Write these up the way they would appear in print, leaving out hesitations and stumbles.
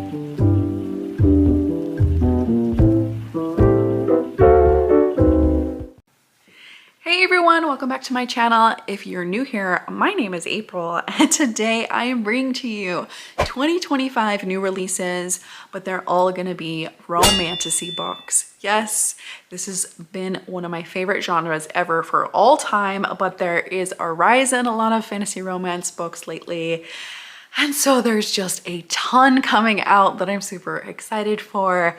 Hey everyone, welcome back to my channel. If you're new here, my name is April and today I am bringing to you 2025 new releases, but they're all gonna be romantasy books. Yes, this has been one of my favorite genres ever for all time, but there is a rise in a lot of fantasy romance books lately. And so there's just a ton coming out that I'm super excited for.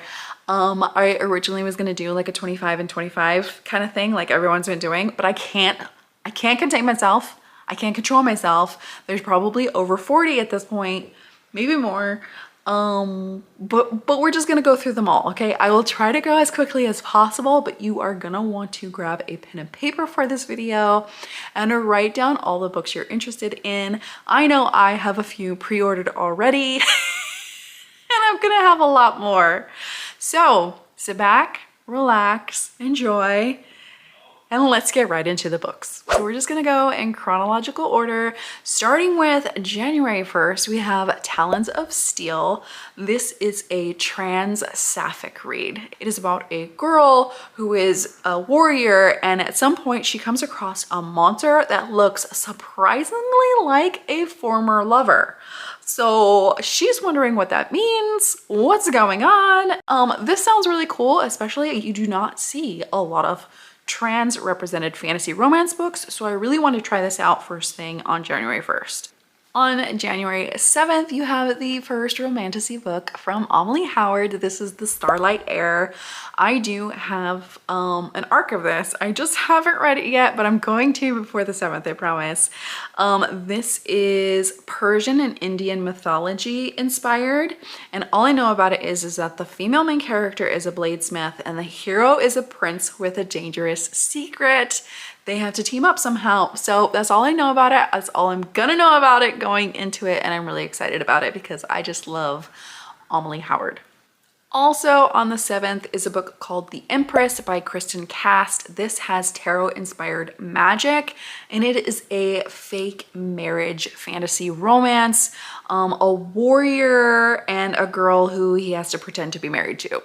I originally was gonna do like a 25 and 25 kind of thing like everyone's been doing, but I can't contain myself. I can't control myself. There's probably over 40 at this point, maybe more. But we're just gonna go through them all, okay? I will try to go as quickly as possible, but you are gonna want to grab a pen and paper for this video and write down all the books you're interested in. I know I have a few pre-ordered already and I'm gonna have a lot more. So sit back, relax, enjoy, and let's get right into the books. So we're just gonna go in chronological order. Starting with January 1st, we have Talons of Steel. This is a trans sapphic read. It is about a girl who is a warrior, and at some point she comes across a monster that looks surprisingly like a former lover. So she's wondering what that means, what's going on. This sounds really cool, especially you do not see a lot of trans represented fantasy romance books. So I really want to try this out first thing on January 1st. On January 7th, you have the first romantasy book from Amelie Howard. This is The Starlight Heir. I do have an arc of this. I just haven't read it yet, but I'm going to before the 7th, I promise. This is Persian and Indian mythology inspired. And all I know about it is that the female main character is a bladesmith and the hero is a prince with a dangerous secret. They have to team up somehow. So that's all I know about it. That's all I'm gonna know about it going into it. And I'm really excited about it because I just love Amelie Howard. Also on the 7th is a book called The Empress by Kristen Cast. This has tarot inspired magic and it is a fake marriage fantasy romance. A warrior and a girl who he has to pretend to be married to.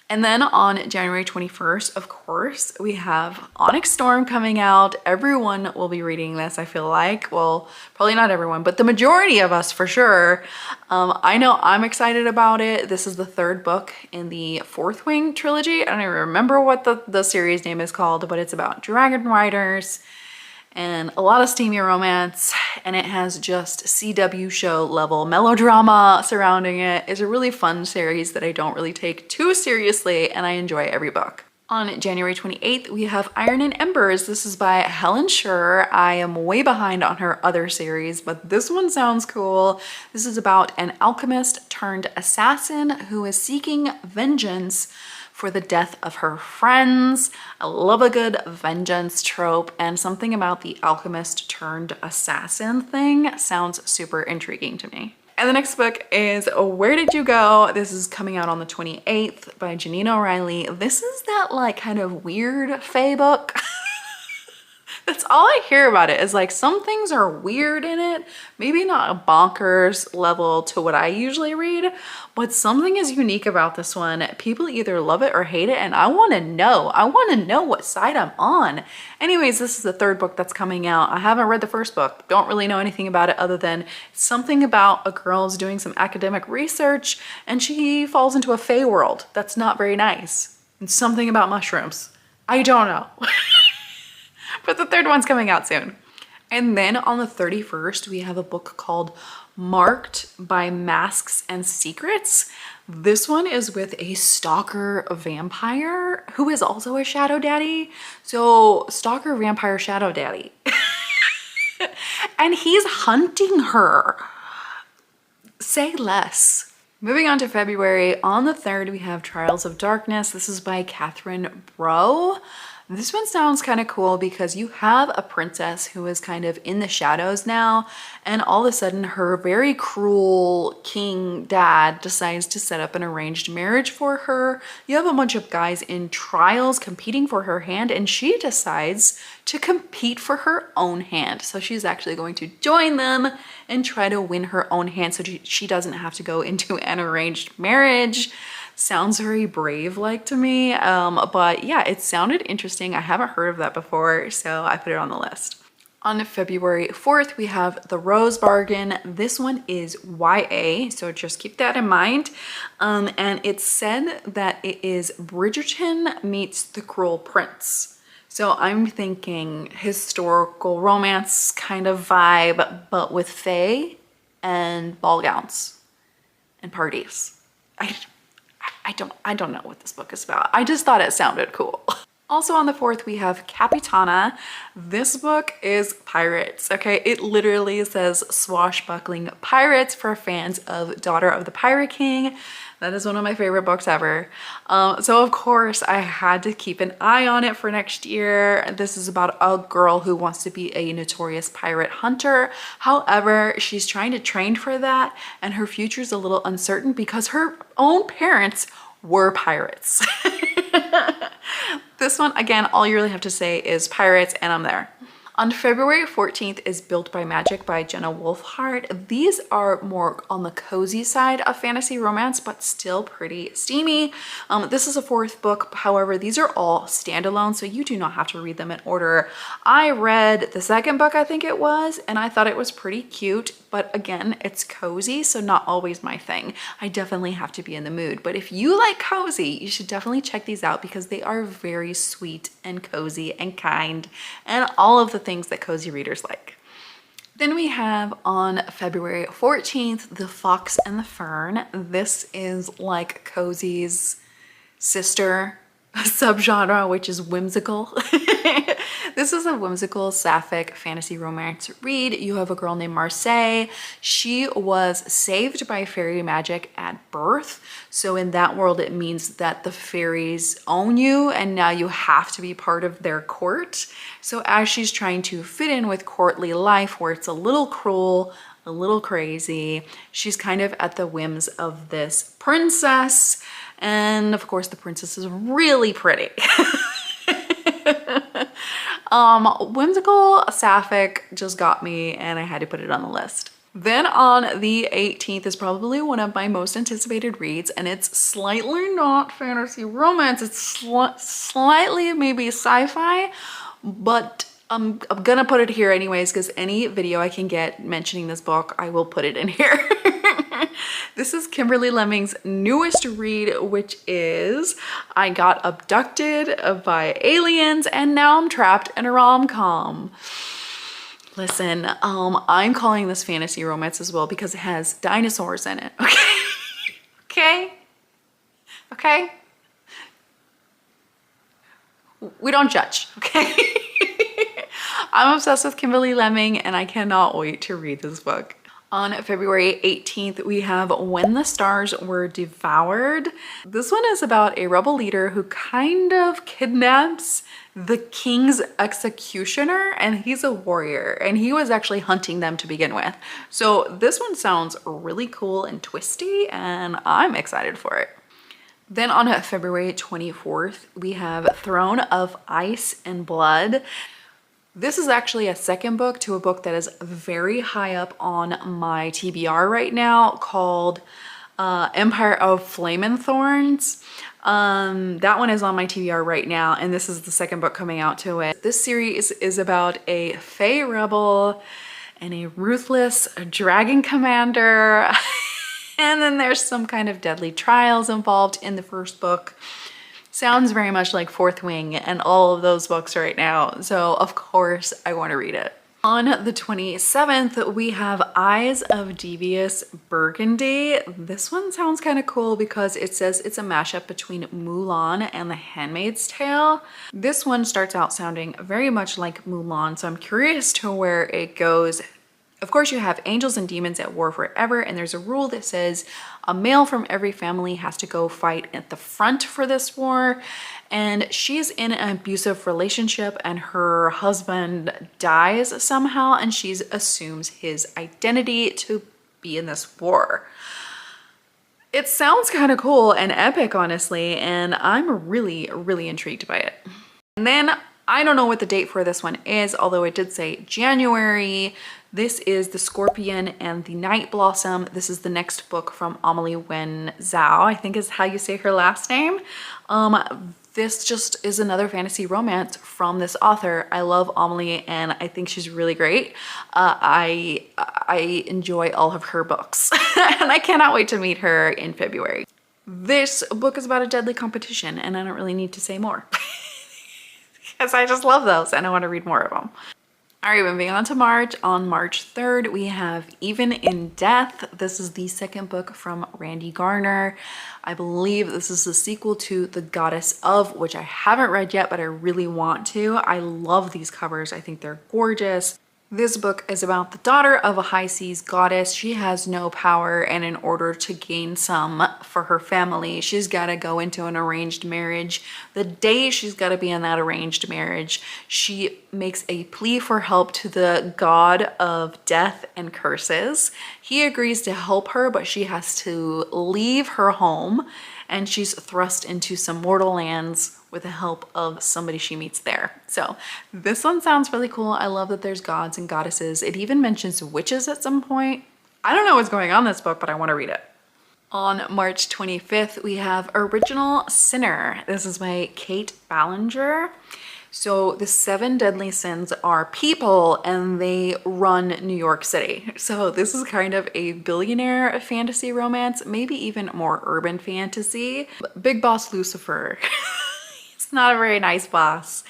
And then on January 21st, of course, we have Onyx Storm coming out. Everyone will be reading this, I feel like. Well, probably not everyone, but the majority of us for sure. I know I'm excited about it. This is the third book in the Fourth Wing trilogy. I don't even remember what the series name is called, but it's about dragon riders and a lot of steamy romance, and it has just CW show level melodrama surrounding it. It's a really fun series that I don't really take too seriously, and I enjoy every book. On January 28th, we have Iron and Embers. This is by Helen Scher. I am way behind on her other series, but this one sounds cool. This is about an alchemist turned assassin who is seeking vengeance for the death of her friends. I love a good vengeance trope, and something about the alchemist turned assassin thing sounds super intriguing to me. And the next book is Where Did You Go? This is coming out on the 28th by Janine O'Reilly. This is that like kind of weird fae book. That's all I hear about it is like some things are weird in it. Maybe not a bonkers level to what I usually read, but something is unique about this one. People either love it or hate it, and I want to know. I want to know what side I'm on. Anyways, this is the third book that's coming out. I haven't read the first book. Don't really know anything about it other than something about a girl's doing some academic research and she falls into a fae world. That's not very nice. And something about mushrooms. I don't know. But the third one's coming out soon. And then on the 31st, we have a book called Marked by Masks and Secrets. This one is with a stalker vampire who is also a shadow daddy. So stalker vampire shadow daddy. And he's hunting her. Say less. Moving on to February, on the 3rd, we have Trials of Darkness. This is by Catherine Bro. This one sounds kind of cool because you have a princess who is kind of in the shadows now, and all of a sudden her very cruel king dad decides to set up an arranged marriage for her. You have a bunch of guys in trials competing for her hand, and she decides to compete for her own hand. So she's actually going to join them and try to win her own hand so she doesn't have to go into an arranged marriage. Sounds very brave-like to me, but yeah, it sounded interesting. I haven't heard of that before, so I put it on the list. On February 4th, we have The Rose Bargain. This one is YA, so just keep that in mind. And it said that it is Bridgerton meets The Cruel Prince. So I'm thinking historical romance kind of vibe, but with fae and ball gowns and parties. I don't know what this book is about. I just thought it sounded cool. Also on the 4th, we have Capitana. This book is pirates, okay? It literally says swashbuckling pirates for fans of Daughter of the Pirate King. That is one of my favorite books ever. So of course I had to keep an eye on it for next year. This is about a girl who wants to be a notorious pirate hunter. However, she's trying to train for that and her future is a little uncertain because her own parents were pirates. This one, again, all you really have to say is pirates and I'm there. On February 14th is Built by Magic by Jenna Wolfhard. These are more on the cozy side of fantasy romance, but still pretty steamy. This is a 4th book. However, these are all standalone, so you do not have to read them in order. I read the 2nd book, I think it was, and I thought it was pretty cute. But again, it's cozy, so not always my thing. I definitely have to be in the mood. But if you like cozy, you should definitely check these out because they are very sweet and cozy and kind and all of the things that cozy readers like. Then we have on February 14th, The Fox and the Fern. This is like cozy's sister subgenre, which is whimsical. This is a whimsical sapphic fantasy romance read. You have a girl named Marseille. She was saved by fairy magic at birth. So in that world, it means that the fairies own you and now you have to be part of their court. So as she's trying to fit in with courtly life where it's a little cruel, a little crazy, she's kind of at the whims of this princess. And of course, the princess is really pretty. Whimsical sapphic just got me and I had to put it on the list. Then on the 18th is probably one of my most anticipated reads, and it's slightly not fantasy romance. It's slightly maybe sci-fi, but I'm gonna put it here anyways because any video I can get mentioning this book, I will put it in here. This is Kimberly Lemming's newest read, which is I Got Abducted by Aliens and Now I'm Trapped in a Rom-Com. Listen, I'm calling this fantasy romance as well because it has dinosaurs in it, okay? Okay? Okay? We don't judge, okay? I'm obsessed with Kimberly Lemming and I cannot wait to read this book. On February 18th, we have When the Stars Were Devoured. This one is about a rebel leader who kind of kidnaps the king's executioner, and he's a warrior, and he was actually hunting them to begin with. So this one sounds really cool and twisty, and I'm excited for it. Then on February 24th, we have Throne of Ice and Blood. This is actually a second book to a book that is very high up on my TBR right now called Empire of Flame and Thorns. That one is on my TBR right now, and this is the second book coming out to it. This series is about a Fae rebel and a ruthless dragon commander. And then there's some kind of deadly trials involved in the first book. Sounds very much like Fourth Wing and all of those books right now. So of course I want to read it. On the 27th, we have Eyes of Devious Burgundy. This one sounds kind of cool because it says it's a mashup between Mulan and The Handmaid's Tale. This one starts out sounding very much like Mulan, so I'm curious to where it goes. Of course, you have angels and demons at war forever, and there's a rule that says a male from every family has to go fight at the front for this war. And she's in an abusive relationship and her husband dies somehow, and she assumes his identity to be in this war. It sounds kind of cool and epic, honestly, and I'm really, really intrigued by it. And then I don't know what the date for this one is, although it did say January. This is The Scorpion and the Night Blossom. This is the next book from Amelie Wen Zhao, I think is how you say her last name. This just is another fantasy romance from this author. I love Amelie and I think she's really great. I enjoy all of her books and I cannot wait to meet her in February. This book is about a deadly competition and I don't really need to say more because I just love those and I want to read more of them. All right, moving on to March. On March 3rd, we have Even in Death. This is the second book from Randy Garner. I believe this is the sequel to The Goddess of, which I haven't read yet, but I really want to. I love these covers. I think they're gorgeous. This book is about the daughter of a high seas goddess. She has no power, and in order to gain some for her family, she's got to go into an arranged marriage. The day she's got to be in that arranged marriage, she makes a plea for help to the god of death and curses. He agrees to help her, but she has to leave her home, and she's thrust into some mortal lands with the help of somebody she meets there. So this one sounds really cool. I love that there's gods and goddesses. It even mentions witches at some point. I don't know what's going on in this book, but I want to read it. On March 25th, we have Original Sinner. This is by Kate Ballinger. So the 7 deadly sins are people and they run New York City. So this is kind of a billionaire fantasy romance, maybe even more urban fantasy. Big Boss Lucifer. It's not a very nice boss.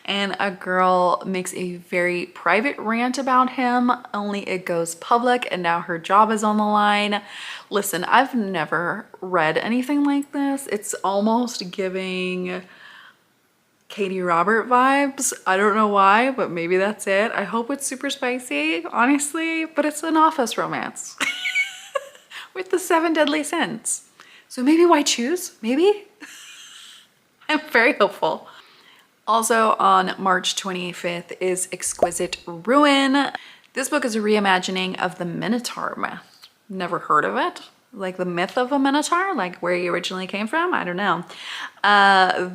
And a girl makes a very private rant about him, only it goes public and now her job is on the line. Listen, I've never read anything like this. It's almost giving Katie Robert vibes. I don't know why, but maybe that's it. I hope it's super spicy, honestly, but it's an office romance with the 7 deadly sins. So maybe why choose? Maybe? I'm very hopeful. Also on March 25th is Exquisite Ruin. This book is a reimagining of the Minotaur myth. Never heard of it. Like the myth of a Minotaur, like where he originally came from? I don't know.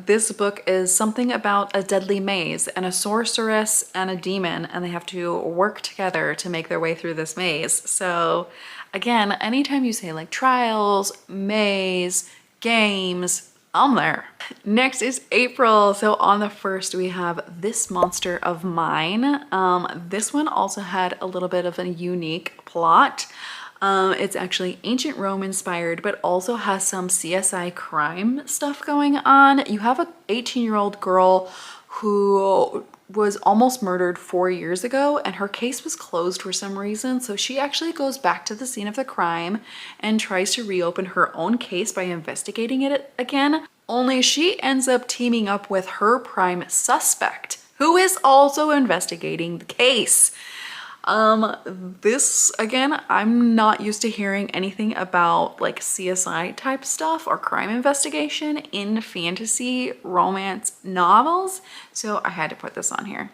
This book is something about a deadly maze and a sorceress and a demon, and they have to work together to make their way through this maze. So again, anytime you say like trials, maze, games, I'm there. Next is April. So on the 1st, we have This Monster of Mine. This one also had a little bit of a unique plot. It's actually ancient Rome inspired, but also has some CSI crime stuff going on. You have an 18-year-old girl who was almost murdered 4 years ago and her case was closed for some reason. So she actually goes back to the scene of the crime and tries to reopen her own case by investigating it again. Only she ends up teaming up with her prime suspect, who is also investigating the case. This, again, I'm not used to hearing anything about like CSI type stuff or crime investigation in fantasy romance novels, so I had to put this on here.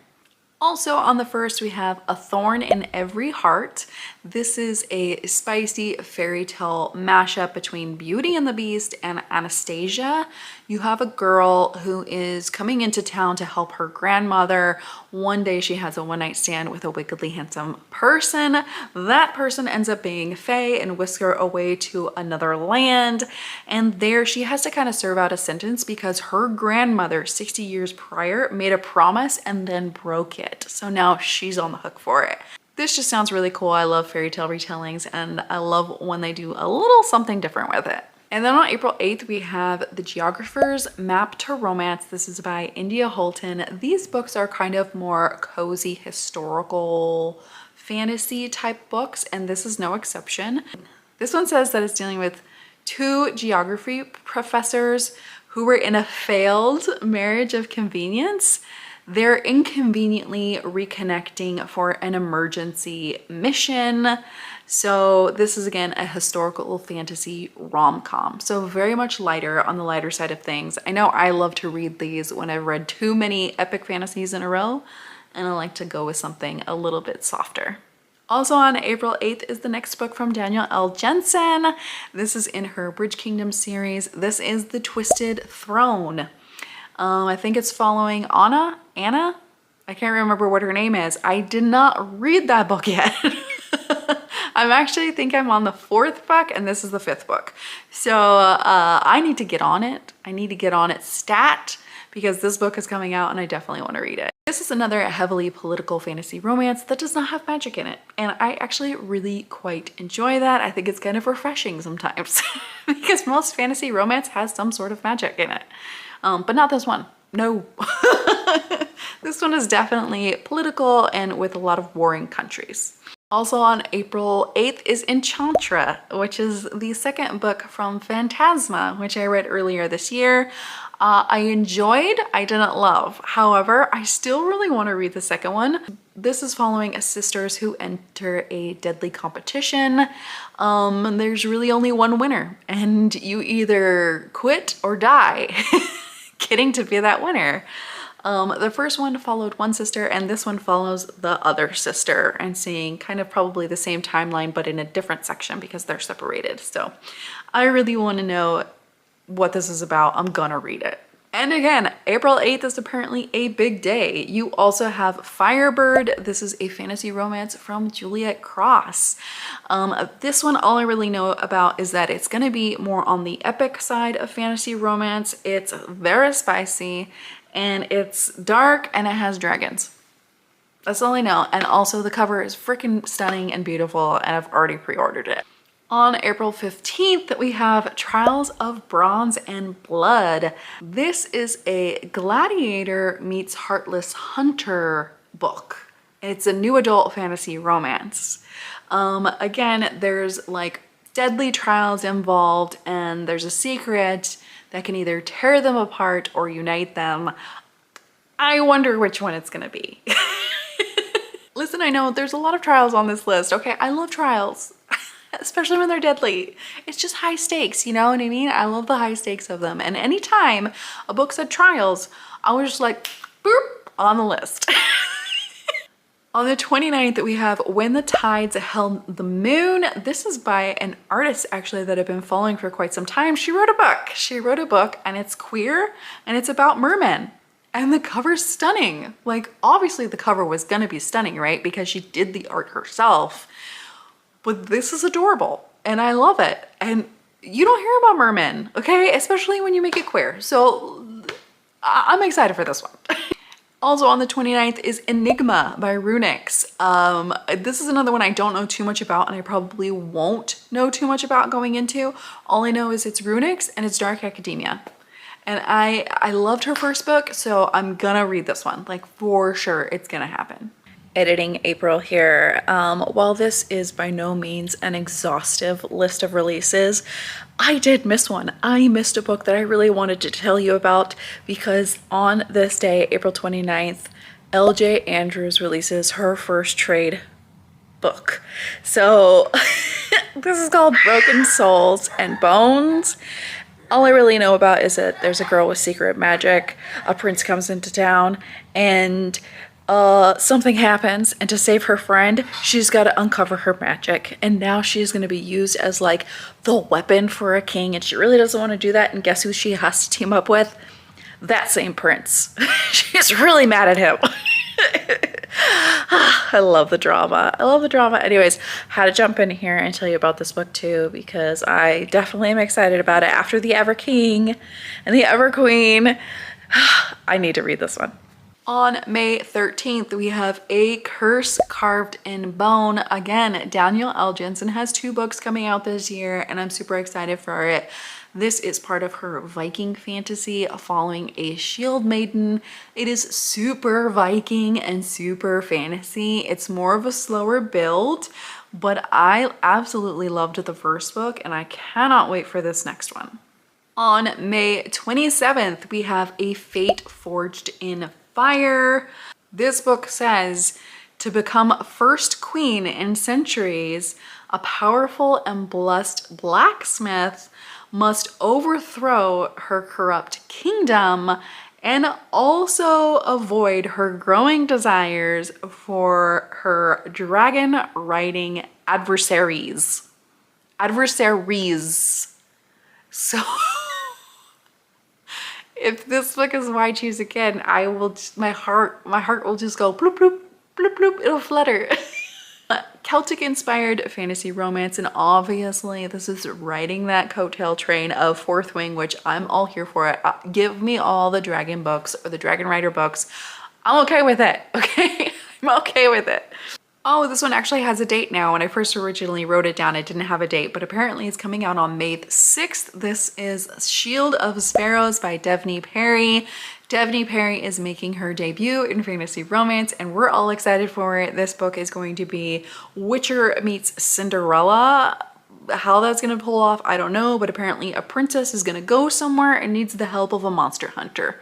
Also on the 1st, we have A Thorn in Every Heart. This is a spicy fairy tale mashup between Beauty and the Beast and Anastasia. You have a girl who is coming into town to help her grandmother. One day she has a one-night stand with a wickedly handsome person. That person ends up being Fae and whisks her away to another land. And there she has to kind of serve out a sentence because her grandmother 60 years prior made a promise and then broke it. So now she's on the hook for it. This just sounds really cool. I love fairy tale retellings and I love when they do a little something different with it. And then on April 8th, we have The Geographer's Map to Romance. This is by India Holton. These books are kind of more cozy historical fantasy type books, and this is no exception. This one says that it's dealing with 2 geography professors who were in a failed marriage of convenience. They're inconveniently reconnecting for an emergency mission. So this is again a historical fantasy rom-com. So very much lighter, on the lighter side of things. I know I love to read these when I've read too many epic fantasies in a row, and I like to go with something a little bit softer. Also on April 8th is the next book from Danielle L. Jensen. This is in her Bridge Kingdom series. This is The Twisted Throne. I think it's following Anna? I can't remember what her name is. I did not read that book yet. I'm actually think I'm on the 4th book and this is the 5th book. So I need to get on it. I need to get on it stat because this book is coming out and I definitely want to read it. This is another heavily political fantasy romance that does not have magic in it. And I actually really quite enjoy that. I think it's kind of refreshing sometimes because most fantasy romance has some sort of magic in it. But not this one. No. This one is definitely political and with a lot of warring countries. Also on April 8th is Enchantra, which is the 2nd book from Phantasma, which I read earlier this year. I enjoyed, I didn't love. However, I still really want to read the 2nd one. This is following sisters who enter a deadly competition. There's really only one winner and you either quit or die getting to be that winner. The first one followed one sister and this one follows the other sister and seeing kind of probably the same timeline but in a different section because they're separated. So I really want to know what this is about. I'm gonna read it. And again, April 8th is apparently a big day. You also have Firebird. This is a fantasy romance from Juliet Cross. This one, all I really know about is that it's gonna be more on the epic side of fantasy romance. It's very spicy and it's dark and it has dragons. That's all I know. And also the cover is freaking stunning and beautiful and I've already pre-ordered it. On April 15th, we have Trials of Bronze and Blood. This is a gladiator meets heartless hunter book. It's a new adult fantasy romance. Again, there's like deadly trials involved and there's a secret that can either tear them apart or unite them. I wonder which one it's gonna be. Listen, I know there's a lot of trials on this list. Okay, I love trials. Especially when they're deadly. It's just high stakes, you know what I mean? I love the high stakes of them. And anytime a book said trials, I was just like, boop, on the list. On the 29th, we have When the Tides Held the Moon. This is by an artist actually that I've been following for quite some time. She wrote a book. She wrote a book and it's queer and it's about mermen. And the cover's stunning. Like obviously the cover was gonna be stunning, right? Because she did the art herself. But this is adorable and I love it. And you don't hear about mermen, okay? Especially when you make it queer. So I'm excited for this one. Also on the 29th is Enigma by Runix. This is another one I don't know too much about and I probably won't know too much about going into. All I know is it's Runix and it's dark academia. And I loved her first book, so I'm gonna read this one. Like for sure, it's gonna happen. Editing April here. While this is by no means an exhaustive list of releases, I did miss one. I missed a book that I really wanted to tell you about because on this day, April 29th, LJ Andrews releases her first trade book. So this is called Broken Souls and Bones. All I really know about is that there's a girl with secret magic. A prince comes into town and something happens, and to save her friend, she's got to uncover her magic. And now she's going to be used as like the weapon for a king, and she really doesn't want to do that. And guess who she has to team up with? That same prince. She's really mad at him. I love the drama. I love the drama. Anyways, had to jump in here and tell you about this book too because I definitely am excited about it. After the Ever King and the Ever Queen, I need to read this one. On May 13th, we have A Curse Carved in Bone. Again, Danielle L. Jensen has 2 books coming out this year and I'm super excited for it. This is part of her Viking fantasy following a shield maiden. It is super Viking and super fantasy. It's more of a slower build, but I absolutely loved the first book and I cannot wait for this next one. On May 27th, we have A Fate Forged in Fire. This book says, to become first queen in centuries, a powerful and blessed blacksmith must overthrow her corrupt kingdom and also avoid her growing desires for her dragon riding adversaries. So if this book is why I choose again, I will, my heart will just go bloop, bloop, bloop, bloop, it'll flutter. Celtic inspired fantasy romance, and obviously this is riding that coattail train of Fourth Wing, which I'm all here for it. Give me all the dragon books or the Dragon Rider books. I'm okay with it, okay? I'm okay with it. Oh, this one actually has a date now. When I first originally wrote it down, it didn't have a date, but apparently it's coming out on May 6th. This is Shield of Sparrows by Devney Perry. Devney Perry is making her debut in fantasy romance, and we're all excited for it. This book is going to be Witcher meets Cinderella. How that's gonna pull off, I don't know, but apparently a princess is gonna go somewhere and needs the help of a monster hunter.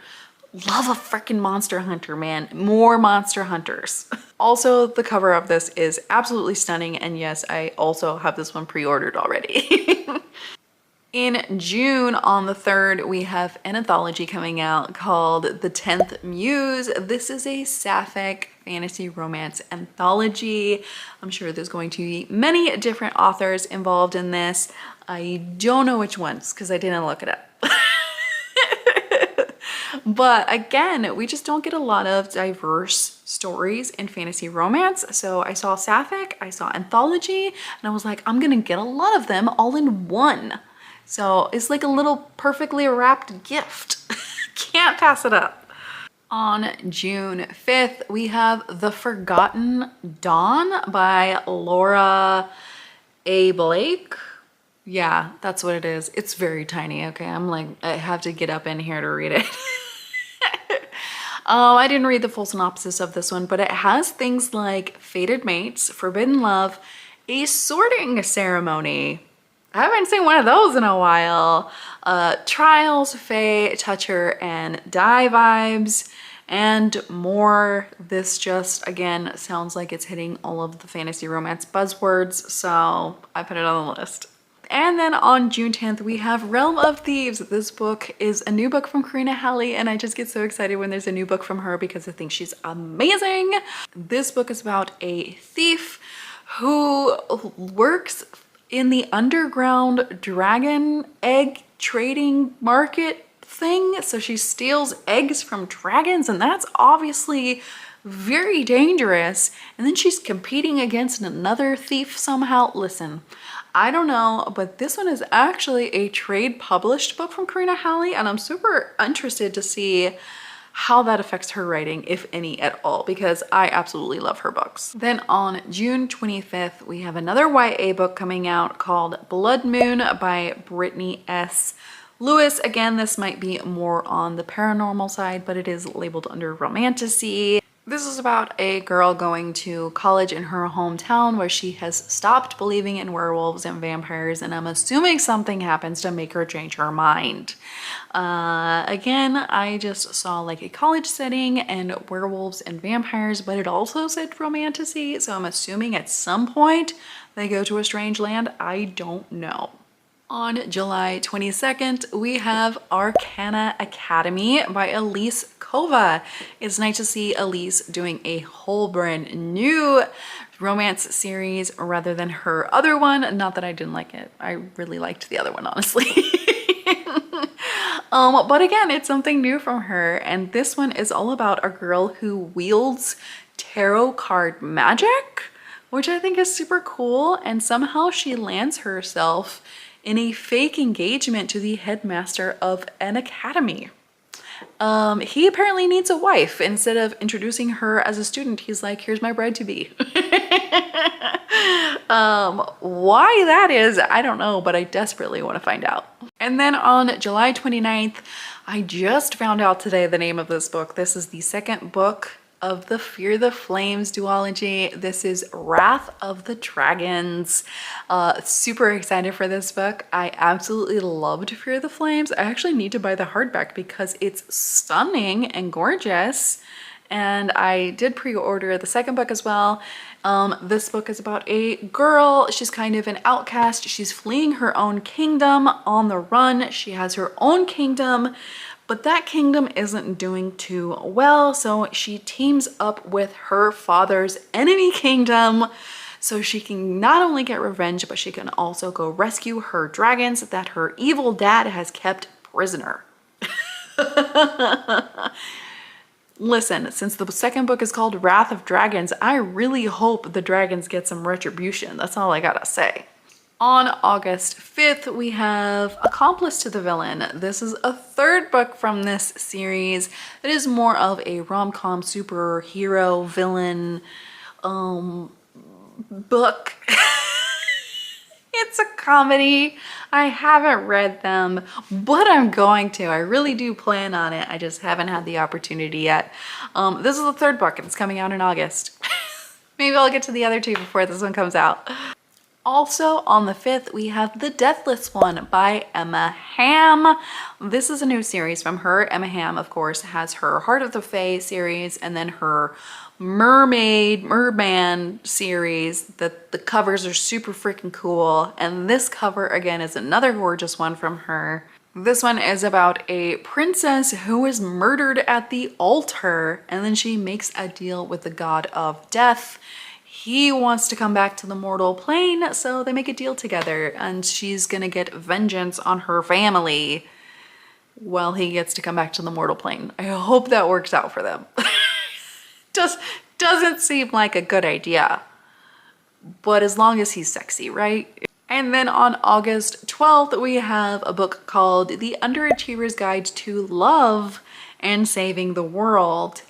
Love a freaking monster hunter, man. More monster hunters. Also, the cover of this is absolutely stunning, and yes, I also have this one pre-ordered already. In June, on the 3rd, we have an anthology coming out called The 10th Muse. This is a sapphic fantasy romance anthology. I'm sure there's going to be many different authors involved in this. I don't know which ones because I didn't look it up. But again, we just don't get a lot of diverse stories in fantasy romance. So I saw sapphic, I saw anthology, and I was like, I'm gonna get a lot of them all in one. So it's like a little perfectly wrapped gift. Can't pass it up. On June 5th, we have The Forgotten Dawn by Laura A. Blake. Yeah, that's what it is. It's very tiny, okay? I'm like, I have to get up in here to read it. I didn't read the full synopsis of this one, but it has things like fated mates, forbidden love, a sorting ceremony. I haven't seen one of those in a while. Trials, fae, toucher, and die vibes, and more. This just, again, sounds like it's hitting all of the fantasy romance buzzwords, so I put it on the list. And then on June 10th, we have Realm of Thieves. This book is a new book from Karina Halley, and I just get so excited when there's a new book from her because I think she's amazing. This book is about a thief who works in the underground dragon egg trading market thing. So she steals eggs from dragons, and that's obviously very dangerous. And then she's competing against another thief somehow. Listen, I don't know, but this one is actually a trade published book from Karina Halley, and I'm super interested to see how that affects her writing, if any at all, because I absolutely love her books. Then on June 25th, we have another YA book coming out called Blood Moon by Brittany S. Lewis. Again, this might be more on the paranormal side, but it is labeled under Romantasy. This is about a girl going to college in her hometown where she has stopped believing in werewolves and vampires, and I'm assuming something happens to make her change her mind. Again, I just saw like a college setting and werewolves and vampires, but it also said Romantasy, so I'm assuming at some point they go to a strange land. I don't know. On July 22nd, we have Arcana Academy by Elise Kova. It's nice to see Elise doing a whole brand new romance series rather than her other one. Not that I didn't like it. I really liked the other one, honestly. But again, it's something new from her. And this one is all about a girl who wields tarot card magic, which I think is super cool. And somehow she lands herself in a fake engagement to the headmaster of an academy. He apparently needs a wife. Instead of introducing her as a student, he's like, here's my bride to be. Why that is, I don't know, but I desperately want to find out. And then on July 29th, I just found out today the name of this book. This is the second book of the Fear the Flames duology. This is Wrath of the Dragons. Super excited for this book. I absolutely loved Fear the Flames. I actually need to buy the hardback because it's stunning and gorgeous. And I did pre-order the second book as well. This book is about a girl. She's kind of an outcast. She's fleeing her own kingdom on the run. She has her own kingdom, but that kingdom isn't doing too well, so she teams up with her father's enemy kingdom so she can not only get revenge, but she can also go rescue her dragons that her evil dad has kept prisoner. Listen, since the second book is called Wrath of Dragons, I really hope the dragons get some retribution. That's all I gotta say. On August 5th, we have Accomplice to the Villain. This is a third book from this series. It is more of a rom-com superhero villain book. It's a comedy. I haven't read them, but I'm going to. I really do plan on it. I just haven't had the opportunity yet. This is the third book and it's coming out in August. Maybe I'll get to the other two before this one comes out. Also on the 5th, we have The Deathless One by Emma Hamm. This is a new series from her. Emma Hamm, of course, has her Heart of the Fae series and then her Merman series. The covers are super freaking cool. And this cover, again, is another gorgeous one from her. This one is about a princess who is murdered at the altar and then she makes a deal with the god of death. He wants to come back to the mortal plane, so they make a deal together and she's gonna get vengeance on her family while he gets to come back to the mortal plane. I hope that works out for them. Doesn't seem like a good idea, but as long as he's sexy, right? And then on August 12th, we have a book called The Underachiever's Guide to Love and Saving the World.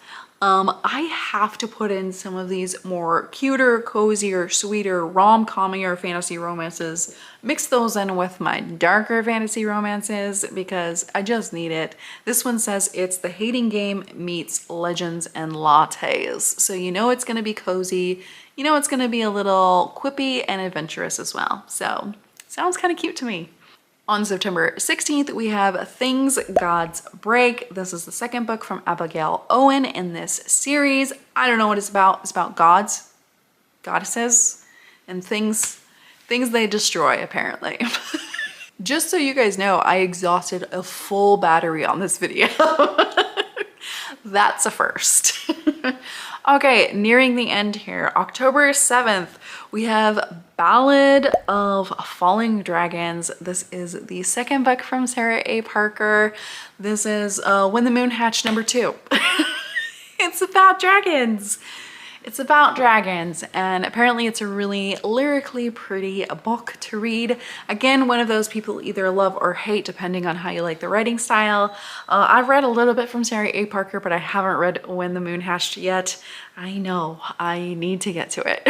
I have to put in some of these more cuter, cozier, sweeter, rom-commier fantasy romances, mix those in with my darker fantasy romances because I just need it. This one says it's The Hating Game meets Legends and Lattes. So you know it's gonna be cozy, you know it's gonna be a little quippy and adventurous as well. So sounds kind of cute to me. On September 16th, we have Things Gods Break. This is the second book from Abigail Owen in this series. I don't know what it's about. It's about gods, goddesses, and things they destroy, apparently. Just so you guys know, I exhausted a full battery on this video. That's a first. Okay, nearing the end here. October 7th, we have Ballad of Falling Dragons. This is the second book from Sarah A. Parker. This is When the Moon Hatched #2. It's about dragons. It's about dragons, and apparently it's a really lyrically pretty book to read. Again, one of those people either love or hate depending on how you like the writing style. I've read a little bit from Sarah A. Parker, but I haven't read When the Moon Hatched yet. I know, I need to get to it.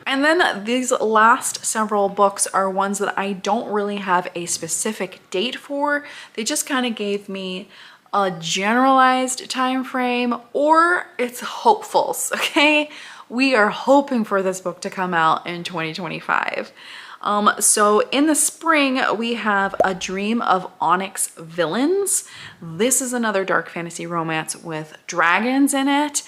And then these last several books are ones that I don't really have a specific date for. They just kind of gave me a generalized time frame, or it's hopefuls, okay? We are hoping for this book to come out in 2025. So in the spring, we have A Dream of Onyx Villains. This is another dark fantasy romance with dragons in it,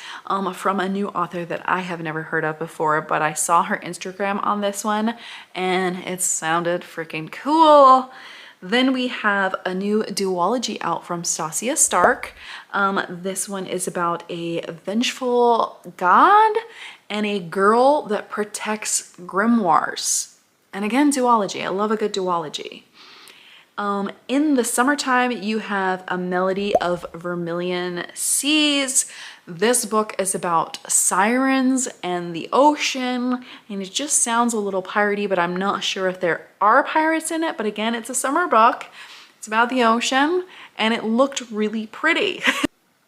from a new author that I have never heard of before, but I saw her Instagram on this one and it sounded freaking cool. Then we have a new duology out from Stasia Stark. This one is about a vengeful god and a girl that protects grimoires. And again, duology. I love a good duology. In the summertime, you have A Melody of Vermilion Seas. This book is about sirens and the ocean, and it just sounds a little piratey, but I'm not sure if there are pirates in it. But again, it's a summer book. It's about the ocean, and it looked really pretty.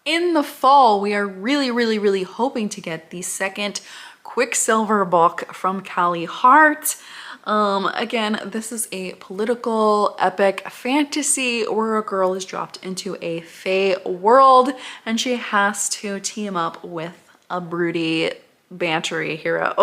In the fall, we are really hoping to get the second Quicksilver book from Callie Hart. Again, this is a political epic fantasy where a girl is dropped into a fae world and she has to team up with a broody, bantery hero.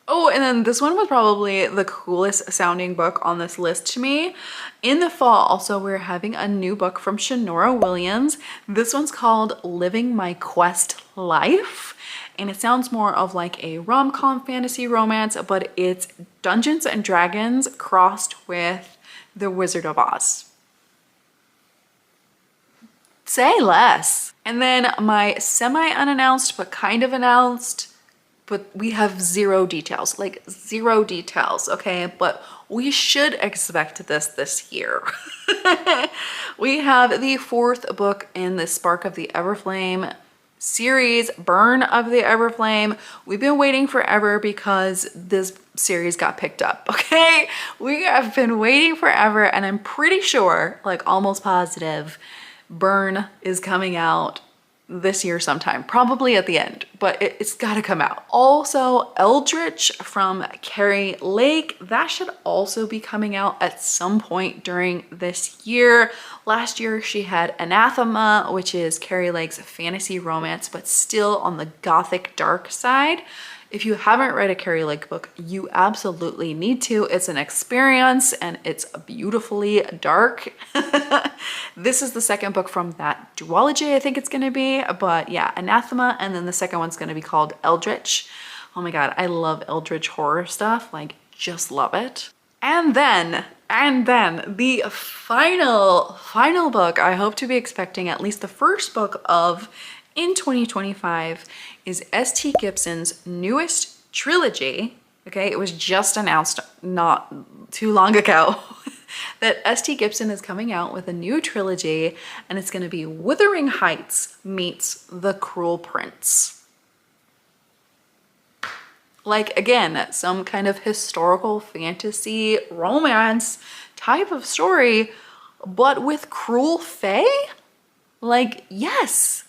Oh, and then this one was probably the coolest sounding book on this list to me. In the fall, also, we're having a new book from Shanora Williams. This one's called Living My Quest Life. And it sounds more of like a rom-com fantasy romance, but it's Dungeons and Dragons crossed with The Wizard of Oz. Say less. And then my semi-unannounced but kind of announced but we have zero details, like zero details, okay? But we should expect this year. We have the fourth book in the Spark of the Everflame series, Burn of the Everflame. We've been waiting forever because this series got picked up, okay? We have been waiting forever, and I'm pretty sure, like almost positive, Burn is coming out this year sometime, probably at the end, but it's gotta come out. Also, Eldritch from Carrie Lake, that should also be coming out at some point during this year. Last year she had Anathema, which is Carrie Lake's fantasy romance, but still on the gothic dark side. If you haven't read a Carrie Lake book, you absolutely need to. It's an experience and it's beautifully dark. This is the second book from that duology, I think it's gonna be, but yeah, Anathema, and then the second one's gonna be called Eldritch. Oh my God, I love Eldritch horror stuff, like just love it. And then the final book I hope to be expecting, at least the first book of in 2025, is S.T. Gibson's newest trilogy. Okay, it was just announced not too long ago that S.T. Gibson is coming out with a new trilogy, and it's gonna be Wuthering Heights meets The Cruel Prince. Like, again, some kind of historical fantasy romance type of story, but with cruel fae? Like, yes,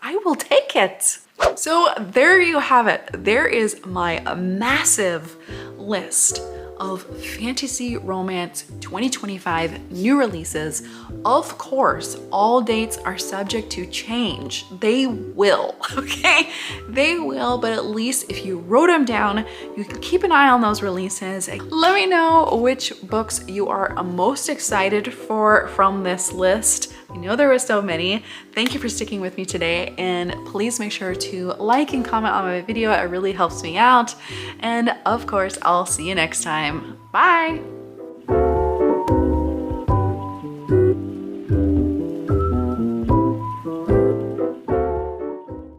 I will take it. So there you have it. There is my massive list of fantasy romance 2025 new releases. Of course, all dates are subject to change. They will, okay? They will, but at least if you wrote them down, you can keep an eye on those releases. Let me know which books you are most excited for from this list. I know there were so many. Thank you for sticking with me today, and please make sure to like and comment on my video. It really helps me out. And of course, I'll see you next time. Bye.